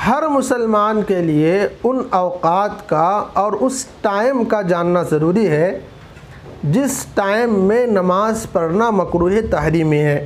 ہر مسلمان کے لیے ان اوقات کا اور اس ٹائم کا جاننا ضروری ہے جس ٹائم میں نماز پڑھنا مکروہ تحریمی ہے،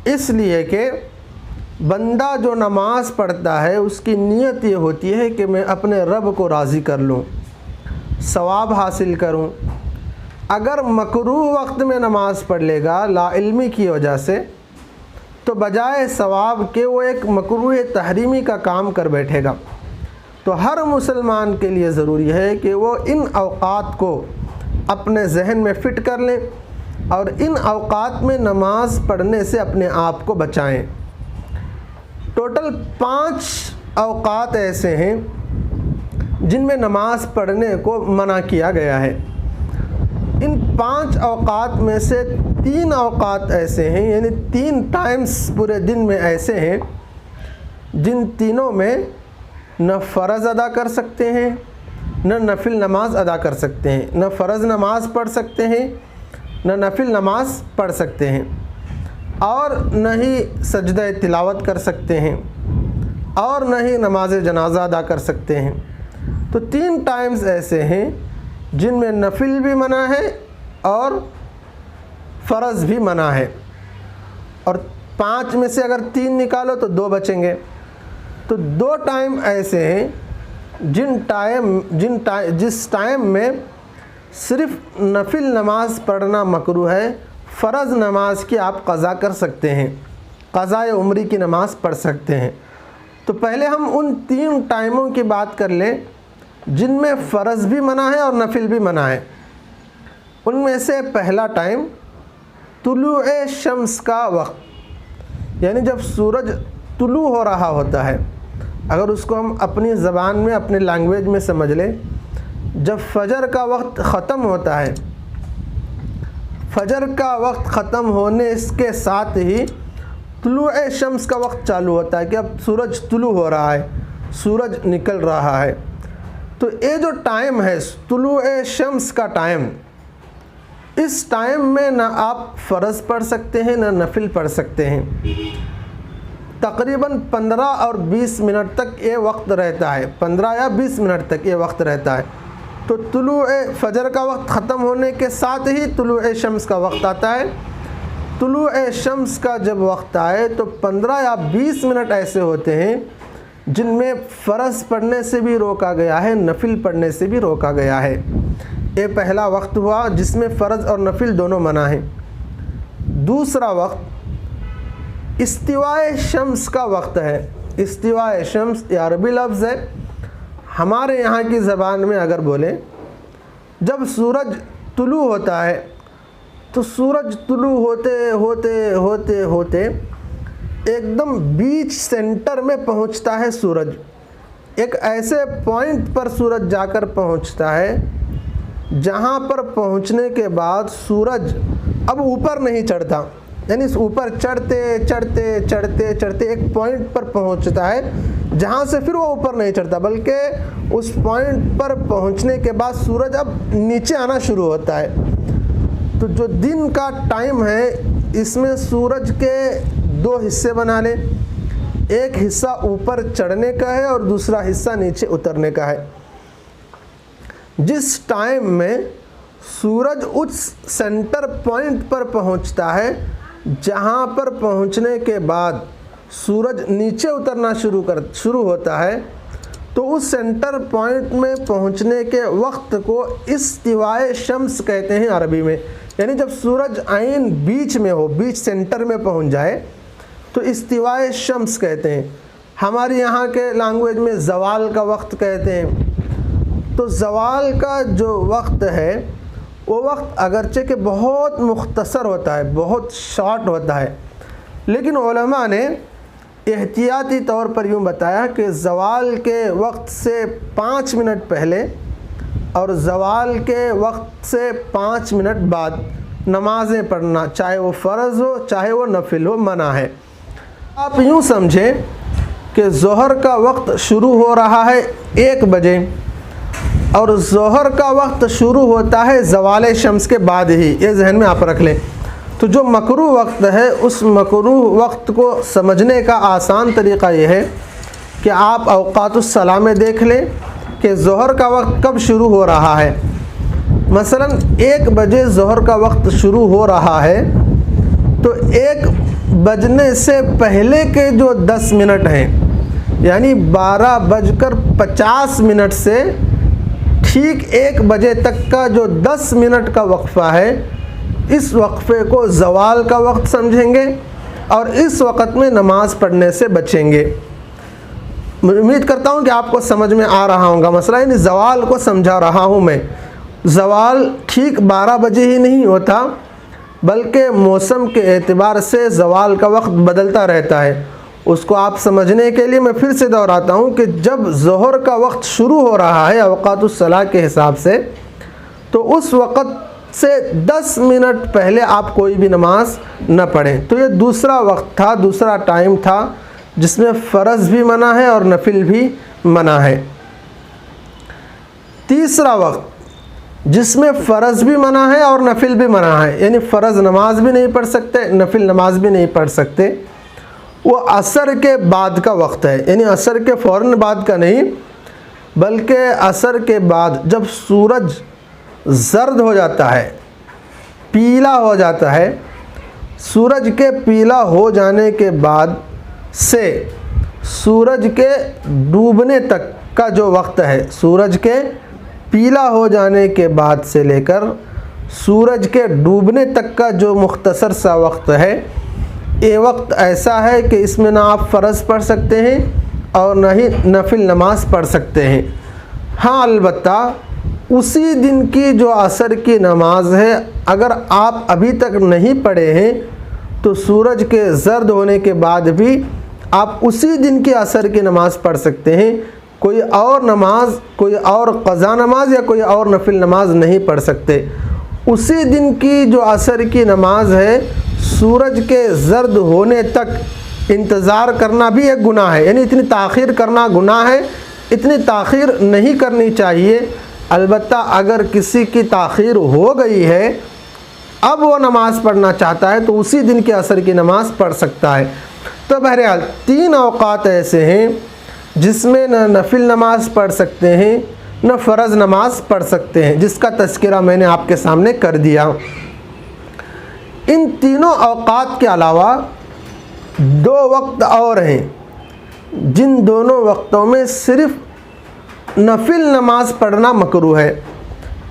اس لیے کہ بندہ جو نماز پڑھتا ہے اس کی نیت یہ ہوتی ہے کہ میں اپنے رب کو راضی کر لوں، ثواب حاصل کروں۔ اگر مکروہ وقت میں نماز پڑھ لے گا لا علمی کی وجہ سے تو بجائے ثواب کے وہ ایک مکروہ تحریمی کا کام کر بیٹھے گا۔ تو ہر مسلمان کے لیے ضروری ہے کہ وہ ان اوقات کو اپنے ذہن میں فٹ کر لیں اور ان اوقات میں نماز پڑھنے سے اپنے آپ کو بچائیں۔ ٹوٹل 5 اوقات ایسے ہیں جن میں نماز پڑھنے کو منع کیا گیا ہے۔ ان 5 اوقات میں سے 3 اوقات ایسے ہیں، یعنی 3 ٹائمز پورے دن میں ایسے ہیں جن تینوں میں نہ فرض ادا کر سکتے ہیں، نہ نفل نماز ادا کر سکتے ہیں، نہ فرض نماز پڑھ سکتے ہیں، نہ نفل نماز پڑھ سکتے ہیں، اور نہ ہی سجدہ تلاوت کر سکتے ہیں، اور نہ ہی نماز جنازہ ادا کر سکتے ہیں۔ تو 3 ٹائمز ایسے ہیں جن میں نفل بھی منع ہے اور فرض بھی منع ہے، اور 5 میں سے اگر 3 نکالو تو 2 بچیں گے۔ تو 2 ٹائم ایسے ہیں جس ٹائم میں صرف نفل نماز پڑھنا مکروہ ہے، فرض نماز کی آپ قضا کر سکتے ہیں، قضائے عمری کی نماز پڑھ سکتے ہیں۔ تو پہلے ہم ان 3 ٹائموں کی بات کر لیں جن میں فرض بھی منع ہے اور نفل بھی منع ہے۔ ان میں سے پہلا ٹائم طلوع شمس کا وقت، یعنی جب سورج طلوع ہو رہا ہوتا ہے، اگر اس کو ہم اپنی زبان میں اپنے لینگویج میں سمجھ لیں، جب فجر کا وقت ختم ہوتا ہے، فجر کا وقت ختم ہونے اس کے ساتھ ہی طلوع شمس کا وقت چالو ہوتا ہے کہ اب سورج طلوع ہو رہا ہے، سورج نکل رہا ہے۔ تو یہ جو ٹائم ہے طلوع شمس کا ٹائم، اس ٹائم میں نہ آپ فرض پڑھ سکتے ہیں نہ نفل پڑھ سکتے ہیں۔ تقریباً 15 اور 20 منٹ تک یہ وقت رہتا ہے، 15 یا 20 منٹ تک یہ وقت رہتا ہے۔ تو طلوع فجر کا وقت ختم ہونے کے ساتھ ہی طلوع شمس کا وقت آتا ہے۔ طلوع شمس کا جب وقت آئے تو 15 یا 20 منٹ ایسے ہوتے ہیں جن میں فرض پڑھنے سے بھی روکا گیا ہے، نفل پڑھنے سے بھی روکا گیا ہے۔ یہ پہلا وقت ہوا جس میں فرض اور نفل دونوں منع ہیں۔ دوسرا وقت استوائے شمس کا وقت ہے۔ استوائے شمس یہ عربی لفظ ہے، ہمارے یہاں کی زبان میں اگر بولیں، جب سورج طلوع ہوتا ہے تو سورج طلوع ہوتے ہوتے ہوتے ہوتے ایک دم بیچ سینٹر میں پہنچتا ہے سورج، ایک ایسے پوائنٹ پر سورج جا کر پہنچتا ہے جہاں پر پہنچنے کے بعد سورج اب اوپر نہیں چڑھتا، یعنی اوپر چڑھتے چڑھتے چڑھتے چڑھتے ایک پوائنٹ پر پہنچتا ہے جہاں سے پھر وہ اوپر نہیں چڑھتا، بلکہ اس پوائنٹ پر پہنچنے کے بعد سورج اب نیچے آنا شروع ہوتا ہے۔ تو جو دن کا ٹائم ہے اس میں سورج کے 2 حصے بنا لیں، ایک حصہ اوپر چڑھنے کا ہے اور دوسرا حصہ نیچے اترنے کا ہے۔ جس ٹائم میں سورج اس سینٹر پوائنٹ پر پہنچتا ہے جہاں پر پہنچنے کے بعد سورج نیچے اترنا شروع ہوتا ہے، تو اس سینٹر پوائنٹ میں پہنچنے کے وقت کو استوائے شمس کہتے ہیں عربی میں، یعنی جب سورج عین بیچ میں ہو، بیچ سینٹر میں پہنچ جائے تو استوائے شمس کہتے ہیں۔ ہمارے یہاں کے لینگویج میں زوال کا وقت کہتے ہیں۔ تو زوال کا جو وقت ہے وہ وقت اگرچہ کہ بہت مختصر ہوتا ہے، بہت شارٹ ہوتا ہے، لیکن علماء نے احتیاطی طور پر یوں بتایا کہ زوال کے وقت سے 5 منٹ پہلے اور زوال کے وقت سے 5 منٹ بعد نمازیں پڑھنا، چاہے وہ فرض ہو چاہے وہ نفل ہو، منع ہے۔ آپ یوں سمجھیں کہ ظہر کا وقت شروع ہو رہا ہے 1 بجے اور ظہر کا وقت شروع ہوتا ہے زوال شمس کے بعد ہی، یہ ذہن میں آپ رکھ لیں۔ تو جو مکروہ وقت ہے اس مکروہ وقت کو سمجھنے کا آسان طریقہ یہ ہے کہ آپ اوقات الصلاح میں دیکھ لیں کہ ظہر کا وقت کب شروع ہو رہا ہے۔ مثلا 1 بجے ظہر کا وقت شروع ہو رہا ہے تو 1 بجنے سے پہلے کے جو 10 منٹ ہیں، یعنی 12:50 سے ٹھیک 1 بجے تک کا جو 10 منٹ کا وقفہ ہے، اس وقفے کو زوال کا وقت سمجھیں گے اور اس وقت میں نماز پڑھنے سے بچیں گے۔ امید کرتا ہوں کہ آپ کو سمجھ میں آ رہا ہوگا مسئلہ، یعنی زوال کو سمجھا رہا ہوں میں۔ زوال ٹھیک 12 بجے ہی نہیں ہوتا، بلکہ موسم کے اعتبار سے زوال کا وقت بدلتا رہتا ہے۔ اس کو آپ سمجھنے کے لیے میں پھر سے دہراتا ہوں کہ جب ظہر کا وقت شروع ہو رہا ہے اوقات الصلاح کے حساب سے، تو اس وقت سے 10 منٹ پہلے آپ کوئی بھی نماز نہ پڑھیں۔ تو یہ دوسرا وقت تھا، دوسرا ٹائم تھا جس میں فرض بھی منع ہے اور نفل بھی منع ہے۔ تیسرا وقت جس میں فرض بھی منع ہے اور نفل بھی منع ہے، یعنی فرض نماز بھی نہیں پڑھ سکتے، نفل نماز بھی نہیں پڑھ سکتے، وہ عصر کے بعد کا وقت ہے۔ یعنی عصر کے فوراً بعد کا نہیں، بلکہ عصر کے بعد جب سورج زرد ہو جاتا ہے، پیلا ہو جاتا ہے، سورج کے پیلا ہو جانے کے بعد سے سورج کے ڈوبنے تک کا جو وقت ہے، سورج کے پیلا ہو جانے کے بعد سے لے کر سورج کے ڈوبنے تک کا جو مختصر سا وقت ہے، یہ وقت ایسا ہے کہ اس میں نہ آپ فرض پڑھ سکتے ہیں اور نہ ہی نفل نماز پڑھ سکتے ہیں۔ ہاں البتہ اسی دن کی جو عصر کی نماز ہے، اگر آپ ابھی تک نہیں پڑھے ہیں تو سورج کے زرد ہونے کے بعد بھی آپ اسی دن کی عصر کی نماز پڑھ سکتے ہیں۔ کوئی اور نماز، کوئی اور قضا نماز یا کوئی اور نفل نماز نہیں پڑھ سکتے۔ اسی دن کی جو عصر کی نماز ہے، سورج کے زرد ہونے تک انتظار کرنا بھی ایک گناہ ہے، یعنی اتنی تاخیر کرنا گناہ ہے، اتنی تاخیر نہیں کرنی چاہیے۔ البتہ اگر کسی کی تاخیر ہو گئی ہے، اب وہ نماز پڑھنا چاہتا ہے تو اسی دن کے عصر کی نماز پڑھ سکتا ہے۔ تو بہرحال 3 اوقات ایسے ہیں جس میں نہ نفل نماز پڑھ سکتے ہیں نہ فرض نماز پڑھ سکتے ہیں، جس کا تذکرہ میں نے آپ کے سامنے کر دیا۔ ان تینوں اوقات کے علاوہ 2 وقت اور ہیں جن دونوں وقتوں میں صرف نفل نماز پڑھنا مکروہ ہے۔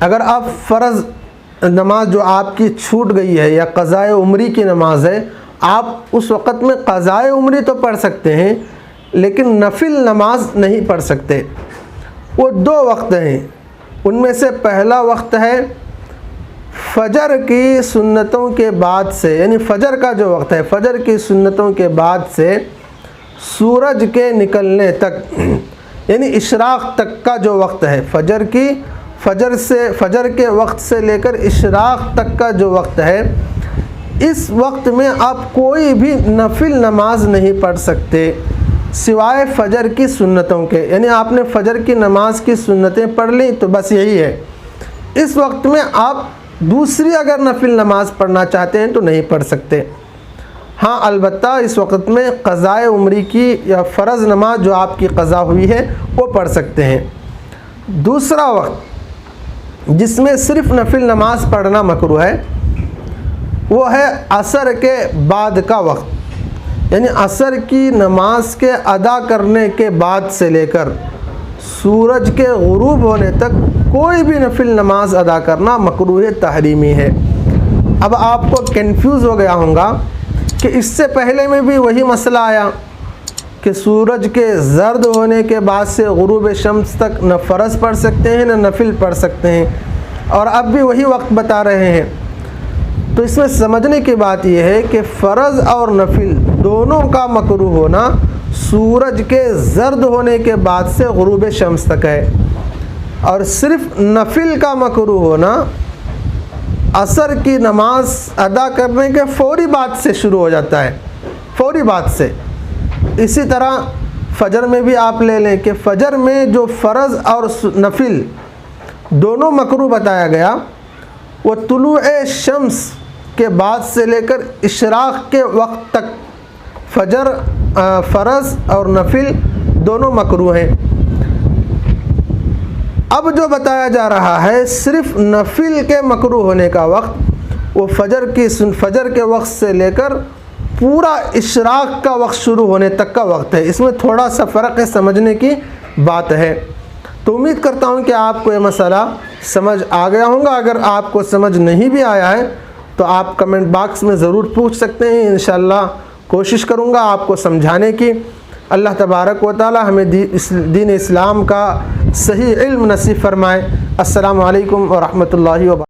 اگر آپ فرض نماز جو آپ کی چھوٹ گئی ہے یا قضائے عمری کی نماز ہے، آپ اس وقت میں قضائے عمری تو پڑھ سکتے ہیں لیکن نفل نماز نہیں پڑھ سکتے۔ وہ 2 وقت ہیں، ان میں سے پہلا وقت ہے فجر کی سنتوں کے بعد سے، یعنی فجر کا جو وقت ہے، فجر کی سنتوں کے بعد سے سورج کے نکلنے تک، یعنی اشراق تک کا جو وقت ہے، فجر کے وقت سے لے کر اشراق تک کا جو وقت ہے، اس وقت میں آپ کوئی بھی نفل نماز نہیں پڑھ سکتے سوائے فجر کی سنتوں کے۔ یعنی آپ نے فجر کی نماز کی سنتیں پڑھ لیں تو بس یہی ہے۔ اس وقت میں آپ دوسری اگر نفل نماز پڑھنا چاہتے ہیں تو نہیں پڑھ سکتے۔ ہاں البتہ اس وقت میں قضائے عمری کی یا فرض نماز جو آپ کی قضا ہوئی ہے وہ پڑھ سکتے ہیں۔ دوسرا وقت جس میں صرف نفل نماز پڑھنا مکروہ ہے وہ ہے عصر کے بعد کا وقت، یعنی عصر کی نماز کے ادا کرنے کے بعد سے لے کر سورج کے غروب ہونے تک کوئی بھی نفل نماز ادا کرنا مکروہ تحریمی ہے۔ اب آپ کو کنفیوز ہو گیا ہوگا کہ اس سے پہلے میں بھی وہی مسئلہ آیا کہ سورج کے زرد ہونے کے بعد سے غروب شمس تک نہ فرض پڑھ سکتے ہیں نہ نفل پڑھ سکتے ہیں، اور اب بھی وہی وقت بتا رہے ہیں۔ تو اس میں سمجھنے کی بات یہ ہے کہ فرض اور نفل دونوں کا مکروہ ہونا سورج کے زرد ہونے کے بعد سے غروب شمس تک ہے، اور صرف نفل کا مکروہ ہونا عصر کی نماز ادا کرنے کے فوری بعد سے شروع ہو جاتا ہے، فوری بعد سے۔ اسی طرح فجر میں بھی آپ لے لیں کہ فجر میں جو فرض اور نفل دونوں مکروہ بتایا گیا، وہ طلوع شمس کے بعد سے لے کر اشراق کے وقت تک فجر فرض اور نفل دونوں مکروہ ہیں۔ اب جو بتایا جا رہا ہے صرف نفل کے مکروہ ہونے کا وقت، وہ فجر کے وقت سے لے کر پورا اشراق کا وقت شروع ہونے تک کا وقت ہے۔ اس میں تھوڑا سا فرق ہے، سمجھنے کی بات ہے۔ تو امید کرتا ہوں کہ آپ کو یہ مسئلہ سمجھ آ گیا ہوگا۔ اگر آپ کو سمجھ نہیں بھی آیا ہے تو آپ کمنٹ باکس میں ضرور پوچھ سکتے ہیں، انشاءاللہ کوشش کروں گا آپ کو سمجھانے کی۔ اللہ تبارک و تعالی ہمیں دین اسلام کا صحیح علم نصیب فرمائے۔ السلام علیکم ورحمۃ اللہ وبرکاتہ۔